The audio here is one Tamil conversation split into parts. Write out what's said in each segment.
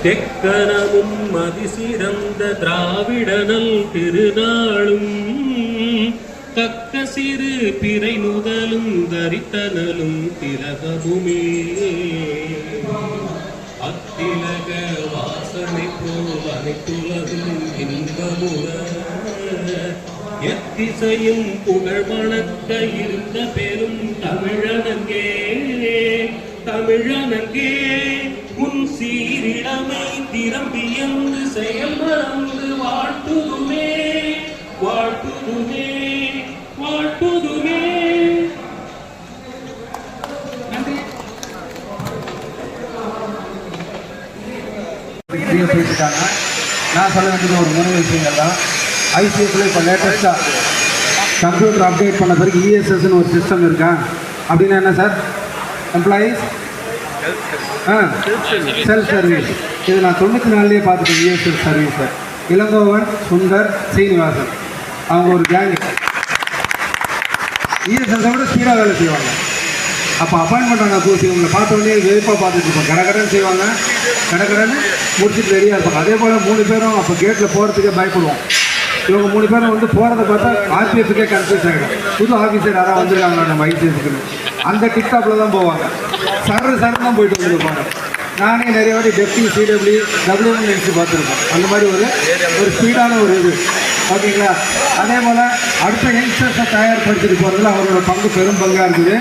தெக்கனமும் அதிசிறந்த திராவிடனல் திருநாளும் தக்க சிறு பிறை நுதலும் தரித்தனலும் திலகமுமே அத்திலக வாசனை போல் அனைத்துலகும் இன்பமுற எத்திசையும் புகழ் மணக்க இருந்த பெரும் தமிழனங்கே தமிழனங்கே உன் சீரிடமை திறம்பியந்து செயல் மறந்து வாழ்த்துதுமே வாழ்த்துதுமே வாழ்த்துதுமே. பேசிட்டாங்க. நான் சொல்ல வேண்டியது ஒரு 3 விஷயங்கள் தான். ஐசிஎஸ்ல இப்போ லேட்டஸ்ட்டாக கம்ப்யூட்டர் அப்டேட் பண்ண பிறகு இஎஸ்எஸ்ன்னு ஒரு சிஸ்டம் இருக்கா அப்படின்னா என்ன சார்? Employees self service. இது நான் 94லேயே பார்த்துட்டேன். இஎஸ்எஸ் சர்வீஸை இளங்கோவன், சுந்தர், சீனிவாசன் அவங்க ஒரு கேங் இஎஸ்எஸை விட ஸ்பீடாக வேலை செய்வாங்க. அப்போ அப்பாயின்மெண்ட் ஆன பூசி இவங்களை பார்த்தோன்னே வெறுப்பாக பார்த்துட்டு இருப்போம். கடகடன்னு செய்வாங்க, கடகடன்னு முடிச்சுட்டு ரெடியாக இருப்பாங்க. அதே போல் 3 பேரும் அப்போ கேட்டில் போகிறதுக்கே பயப்படுவோம். இவங்க 3 பேரும் வந்து போகிறத பார்த்தா ஆர்பிஎஃப்க்கே கன்ஃபியூஸ் ஆகிடும். புது ஆஃபீஸர் யாராவது வந்துருக்காங்க நம்ம ஐசிஎஸ்க்குன்னு அந்த டிக்டாப்பில் தான் போவாங்க. சர்ரு தான் போயிட்டு வந்துருப்பாங்க. நானே நிறைய வாட்டி டெப்டி சிடபிள்யூ டபிள்யூன்னு நினச்சி பார்த்துருக்கோம். அந்த மாதிரி ஒரு ஸ்பீடான ஒரு இது ஓகேங்களா. அதே போல் அடுத்த யங்ஸ்டர்ஸை தயார்படுத்திட்டு போகிறதுல அவரோட பங்கு பெரும் பங்காக இருக்குது.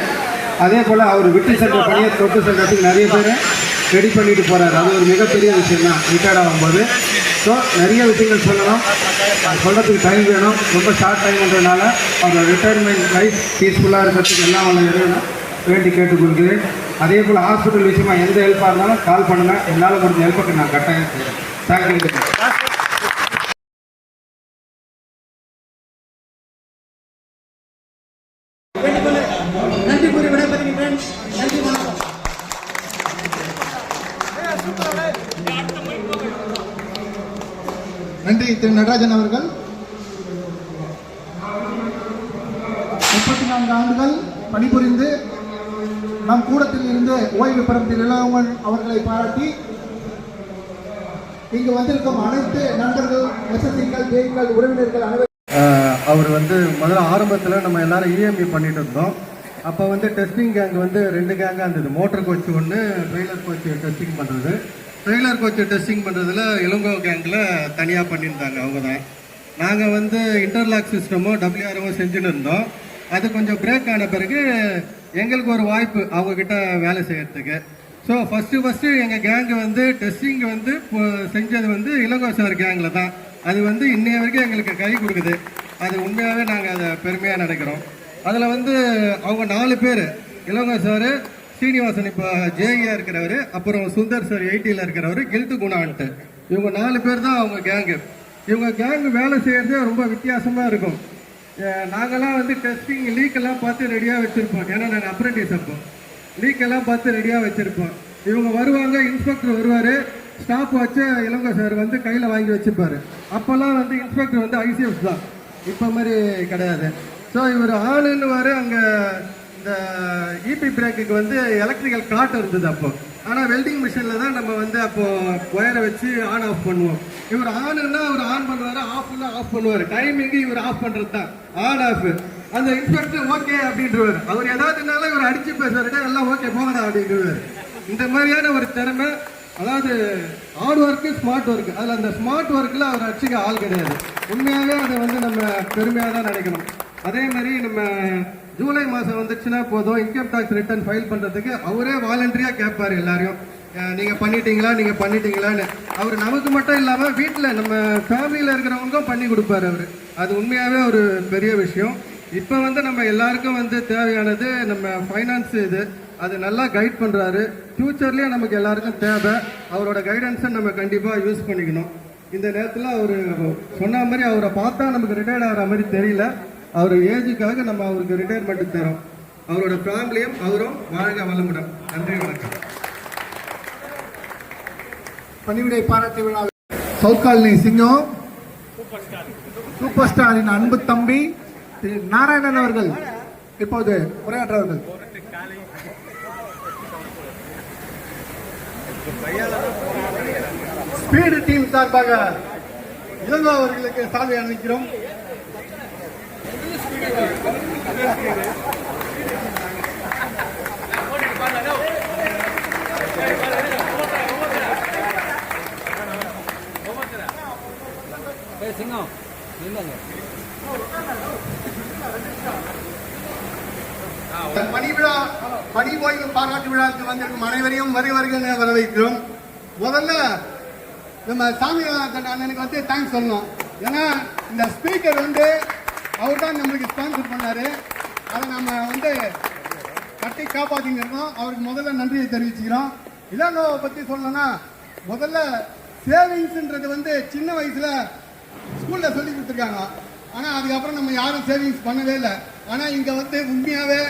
அதே போல் அவர் விட்டு சென்ற பணியை தொட்டு சென்றதுக்கு நிறைய பேர் ரெடி பண்ணிட்டு போகிறாரு. அது ஒரு மிகப்பெரிய விஷயம் தான் ரிட்டையர்ட் ஆகும்போது. ஸோ நிறைய விஷயங்கள் சொல்லணும், சொல்கிறதுக்கு டைம் வேணும். ரொம்ப ஷார்ட் டைம்ன்றதுனால அவரோட ரிட்டையர்மெண்ட் லைஃப் பீஸ்ஃபுல்லாக இருக்கிறதுக்கு எல்லாம் அவங்க வேண்டி கேட்டுக்கொள்கிறேன். அதே போல் ஹாஸ்பிட்டல் விஷயமா எந்த ஹெல்ப்பாக இருந்தாலும் கால் பண்ணுங்கள். என்னால் முடிஞ்ச ஹெல்ப்புக்கு நான் கட்டாயம் செய்கிறேன். தேங்க்யூ. நன்றி கூறி விடைபெறுகிறேன். நன்றி, வணக்கம். நன்றி திரு நடராஜன் அவர்கள். 34 ஆண்டுகள் பணிபுரிந்து நம் கூடத்தில் இருந்து ஓய்வு பெறும் திரு இளங்கோவன் அவர்களை பாராட்டி இங்கு வந்திருக்கும் அனைத்து நண்பர்கள், எஸ்எஸ்சிகள், ஜேஇகள், உறவினர்கள் அனைவரும் அவர் வந்து முதல்ல ஆரம்பத்தில் நம்ம எல்லாரும் இஎம்இ பண்ணிட்டு இருந்தோம். அப்போ வந்து டெஸ்டிங் கேங் வந்து 2 கேங்காக இருந்தது. மோட்டர் கோச் ஒன்று, ட்ரெய்லர் கோச் டெஸ்டிங் பண்ணுறது. ட்ரெய்லர் கோச் டெஸ்டிங் பண்ணுறதுல இளங்கோ கேங்கில் தனியாக பண்ணியிருந்தாங்க அவங்க தான். நாங்கள் வந்து இன்டர்லாக் சிஸ்டமோ WRO செஞ்சுன்னு இருந்தோம். அது கொஞ்சம் பிரேக் ஆன பிறகு எங்களுக்கு ஒரு வாய்ப்பு அவங்கக்கிட்ட வேலை செய்கிறதுக்கு. ஸோ ஃபஸ்ட்டு எங்கள் கேங்கு வந்து டெஸ்டிங் வந்து செஞ்சது வந்து இளங்கோ சார் கேங்கில் தான். அது வந்து இன்னைய வரைக்கும் எங்களுக்கு கை கொடுக்குது. அது உண்மையாகவே நாங்கள் அதை பெருமையாக நினைக்கிறோம். அதில் வந்து அவங்க 4 பேர், இளங்கோ சார், சீனிவாசன் இப்போ ஜேஇயாக இருக்கிறவர், அப்புறம் சுந்தர் சார் 80ல் இருக்கிறவர், கில்ட்டு குணான்ட்டு, இவங்க 4 பேர் தான் அவங்க கேங்கு. இவங்க கேங்கு வேலை செய்கிறதே ரொம்ப வித்தியாசமாக இருக்கும். நாங்கள்லாம் வந்து டெஸ்டிங் லீக்கெல்லாம் பார்த்து ரெடியாக வச்சுருப்போம். ஏன்னா நாங்கள் அப்ரெண்டிஸ் அப்போ லீக்கெல்லாம் பார்த்து ரெடியாக வச்சுருப்போம். இவங்க வருவாங்க, இன்ஸ்பெக்டர் வருவார், ஸ்டாப் வச்சு இளங்கோ சார் வந்து கையில் வாங்கி வச்சுப்பார். அப்போல்லாம் வந்து இன்ஸ்பெக்டர் வந்து ஐசிஎஃப் தான், இப்போ மாதிரி கிடையாது. ஸோ இவர் ஆளுன்னு அங்கே இந்த இபி பிரேக்குக்கு வந்து எலக்ட்ரிக்கல் காட் இருந்தது அப்போ. ஆனால் வெல்டிங் மிஷினில் தான் நம்ம வந்து அப்போது ஒயரை வச்சு ஆன் ஆஃப் பண்ணுவோம். இவர் ஆனுன்னா அவர் ஆன் பண்ணுவார், ஆஃப்னா ஆஃப் பண்ணுவார். டைமிங்கு இவர் ஆஃப் பண்ணுறது தான், ஆன் ஆஃப். அந்த இன்ஸ்பெக்டர் ஓகே அப்படின்றவர். அவர் ஏதாவதுனால இவர் அடிச்சு பேசுவார்டா எல்லாம் ஓகே போகடா அப்படின்றவர். இந்த மாதிரியான ஒரு திறமை, அதாவது ஹார்ட் ஒர்க்கு, ஸ்மார்ட் ஒர்க்கு. அதில் அந்த ஸ்மார்ட் ஒர்க்கில் அவர் அடிச்சுக்க ஆள் கிடையாது. உண்மையாகவே அதை வந்து நம்ம பெருமையாக தான் நினைக்கணும். அதே மாதிரி நம்ம ஜூலை மாதம் வந்துச்சுன்னா போதும், இன்கம் டேக்ஸ் ரிட்டர்ன் ஃபைல் பண்ணுறதுக்கு அவரே வாலண்டரியாக கேட்பார் எல்லாரையும், நீங்கள் பண்ணிட்டீங்களான்னு. அவர் நமக்கு மட்டும் இல்லாமல் வீட்டில் நம்ம ஃபேமிலியில் இருக்கிறவங்களுக்கும் பண்ணி கொடுப்பார் அவர். அது உண்மையாகவே ஒரு பெரிய விஷயம். இப்போ வந்து நம்ம எல்லாருக்கும் வந்து தேவையானது நம்ம ஃபைனான்ஸ் இது, அது நல்லா கைட் பண்ணுறாரு. ஃப்யூச்சர்லேயே நமக்கு எல்லாருக்கும் தேவை. அவரோட கைடன்ஸை நம்ம கண்டிப்பாக யூஸ் பண்ணிக்கணும். இந்த நேரத்தில் அவர் சொன்ன மாதிரி அவரை பார்த்தா நமக்கு ரிட்டையர்ட் ஆகிற மாதிரி தெரியல. அவர் ஏஜுக்காக நம்ம அவருக்கு ரிட்டையர்மெண்ட் தரோம். அவரோட ஃபேமிலியும் அவரும் வாழ்க வளமுடன். நன்றி, வணக்கம். பணிவிடை பாராட்டு விழாவில் சவுத் காலனி சிங்கம் சூப்பர் ஸ்டாரின் அன்பு தம்பி திரு நாராயணன் அவர்கள் இப்போது உரையாற்றுவார்கள். பையால ஸ்பீடு டீம் சார்பாக இளங்கோ அவர்களுக்கு சாலை அளிக்கிறோம். பணி ஓய்வு பாராட்டு விழாவுக்கு வந்திருக்கும் அனைவரையும் வருக வரவேற்கிறோம். முதல்ல நம்ம சாமிநாதன் அண்ணனுக்கு வந்து தேங்க்ஸ் சொல்லணும். ஏன்னா இந்த ஸ்பீக்கர் வந்து அவர் தான் நம்மளுக்கு ஸ்பான்சர் பண்ணாரு. அதை நம்ம வந்து கட்டி காப்பாற்றிங்க இருக்கோம். அவருக்கு முதல்ல நன்றியை தெரிவிச்சுக்கிறோம். இளங்கோவை பற்றி சொல்லணும்னா முதல்ல சேவிங்ஸ்ன்றது வந்து சின்ன வயசுல ஸ்கூல்ல சொல்லி கொடுத்துருக்காங்க. ஆனால் அதுக்கப்புறம் நம்ம யாரும் சேவிங்ஸ் பண்ணவே இல்லை. ஆனால் இங்கே வந்து உண்மையாகவே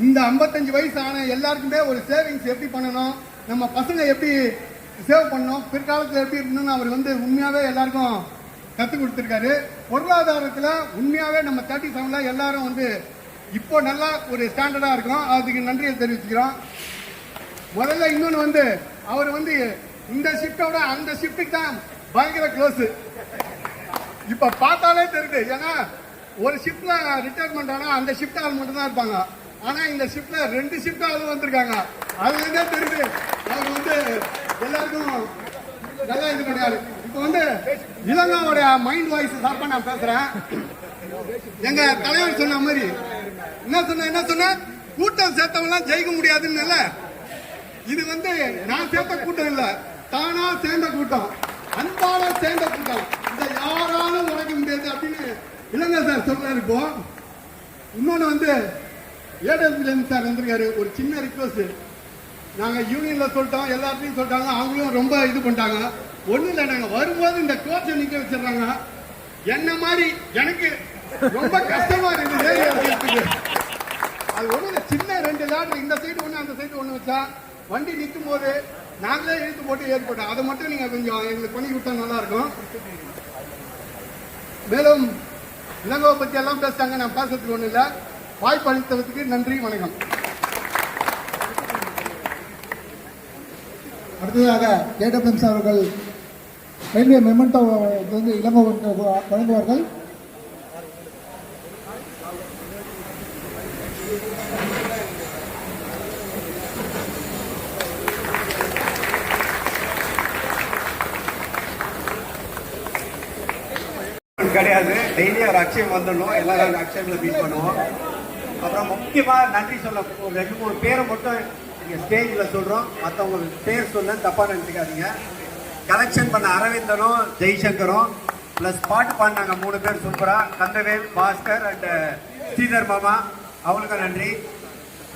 இந்த 55 வயசு ஆன எல்லாருக்குமே ஒரு சேவிங்ஸ் எப்படி பண்ணணும், நம்ம பசங்க எப்படி சேவ் பண்ணணும், பிற்காலத்தில் எப்படி இருக்கணும்னு அவர் வந்து உண்மையாகவே எல்லாருக்கும் கற்றுக் கொடுத்துருக்காரு. பொருளாதாரத்தில் உண்மையாகவே நம்ம 37ல எல்லாரும் வந்து இப்போ நல்லா ஒரு ஸ்டாண்டர்டாக இருக்கிறோம். அதுக்கு நன்றியை தெரிவிச்சுக்கிறோம். முதல்ல இன்னொன்று வந்து அவர் வந்து இந்த ஷிஃப்டோட அந்த ஷிஃப்ட்டுக்கு தான் பயங்கர க்ளோஸு. இப்போ பார்த்தாலே தெரியுது. ஏன்னா ஒரு ஷிஃப்ட்ல ரிட்டையர்மெண்ட் ஆனால் அந்த ஷிஃப்ட் ஆள் மட்டும் தான் இருப்பாங்க. ஆனால் இந்த ஷிஃப்ட்ல 2 ஷிஃப்ட் ஆளும் வந்திருக்காங்க. அதுலேருந்தே தெரியுது அவர் வந்து எல்லாருக்கும் நல்லா இது கிடையாது. இப்போ வந்து இளங்கோவோட மைண்ட் வாய்ஸ் சார்பாக நான் பேசுறேன். எங்க தலைவர் சொன்ன மாதிரி என்ன சொன்ன கூட்டம் சேர்த்தவங்களாம் ஜெயிக்க முடியாதுன்னு. இது வந்து நான் சேர்த்த கூட்டம் இல்ல, தானா சேர்ந்த கூட்டம், அன்பால சேர்ந்த கூட்டம். இதை யாராலும் உடைக்க முடியாது அப்படின்னு இளங்கோ சார் சொல்றாரு. இப்போ இன்னொன்னு வந்து ஏடபிள்யூஎம் சார் வந்திருக்காரு. ஒரு சின்ன ரிக்வஸ்ட், நாங்க யூனியன்ல சொல்லிட்டோம், எல்லாத்தையும் சொல்லிட்டாங்க, அவங்களும் ரொம்ப இது பண்ணிட்டாங்க. ஒண்ணு இல்லை, நாங்க வரும்போது இந்த கோச்சை நிக்க வச்சிடறாங்க. என்ன மாதிரி எனக்கு ரொம்ப கஷ்டமா இருக்குது. அது ஒண்ணு சின்ன 2 லேடர், இந்த சைடு ஒண்ணு அந்த சைடு ஒண்ணு வச்சா வண்டி நிற்கும் போது நாங்களே இழுத்து போட்டு ஏற்பட்டோம். அதை மட்டும் நீங்க கொஞ்சம் எங்களுக்கு பண்ணி கொடுத்தா நல்லா இருக்கும். மேலும் இளங்கோவை பத்தி எல்லாம் பேசிட்டாங்க, நான் பேசுறதுக்கு ஒண்ணு இல்லை. வாய்ப்பு அளித்ததுக்கு நன்றி, வணக்கம். அடுத்ததாக கேடபிள்யூஎம்ஸ் அவர்கள் ரயில்வே மெமெண்டோ வந்து இளங்கோ வழங்குவார்கள். கிடையாது, டெய்லி ஒரு அக்ஷயம் வந்துடணும், எல்லாரும் அக்ஷயம்ல மீட் பண்ணுவோம். அப்புறம் முக்கியமா நன்றி சொல்ல ஒரு 2-3 பேரை மட்டும் நீங்க ஸ்டேஜ்ல சொல்றோம். மற்றவங்க பேர் சொல்ல தப்பா நினைச்சுக்காதீங்க. கலெக்ஷன் பண்ண அரவிந்தனும் ஜெய்சங்கரும் பிளஸ் பாட்டு பாடினாங்க 3 பேர் சூப்பரா, கந்தவேல், பாஸ்கர் அண்ட் ஸ்ரீதர் மாமா, அவங்களுக்கு நன்றி.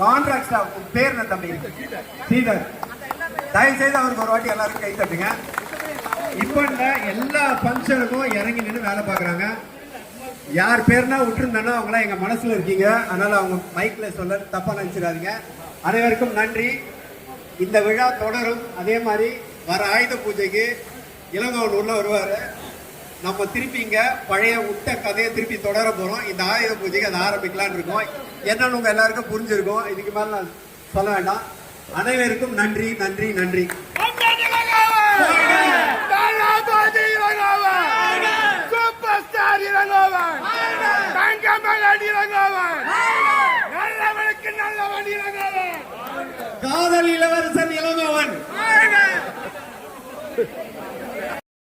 கான்ட்ராக்ட் ஸ்டாஃப் பேர் என்ன தம்பி? ஸ்ரீதர். தயவு செய்து அவருக்கு ஒரு வாட்டி எல்லாரும் கை தட்டுங்க. இப்ப எல்லா பங்கனுக்கும் இறங்கி நின்று வேலை பாக்குறாங்க. யார் பேர்னா விட்டுருந்தா அவங்களாம் எங்க மனசுல இருக்கீங்க. அதனால அவங்க மைக்ல சொல்ல தப்பா நினைச்சிடாதீங்க. அனைவருக்கும் நன்றி. இந்த விழா தொடரும். அதே மாதிரி வர ஆயுத பூஜைக்கு இளங்கோவன் வருவாரு. நம்ம திருப்பி இங்க பழைய விட்ட கதையை திருப்பி தொடர போறோம். இந்த ஆயுத பூஜைக்கு அதை ஆரம்பிக்கலான்னு இருக்கோம். என்னன்னு உங்க எல்லாருக்கும் புரிஞ்சிருக்கும். இதுக்கு மேல நான் சொல்ல வேண்டாம். அனைவருக்கும் நன்றி நன்றி நன்றி. சூப்பர் ஸ்டார் இளங்கோவன், தங்கமகன் இளங்கோவன், நல்லவனுக்கு நல்லவன் இளங்கோவன், காதல் இளவரசர்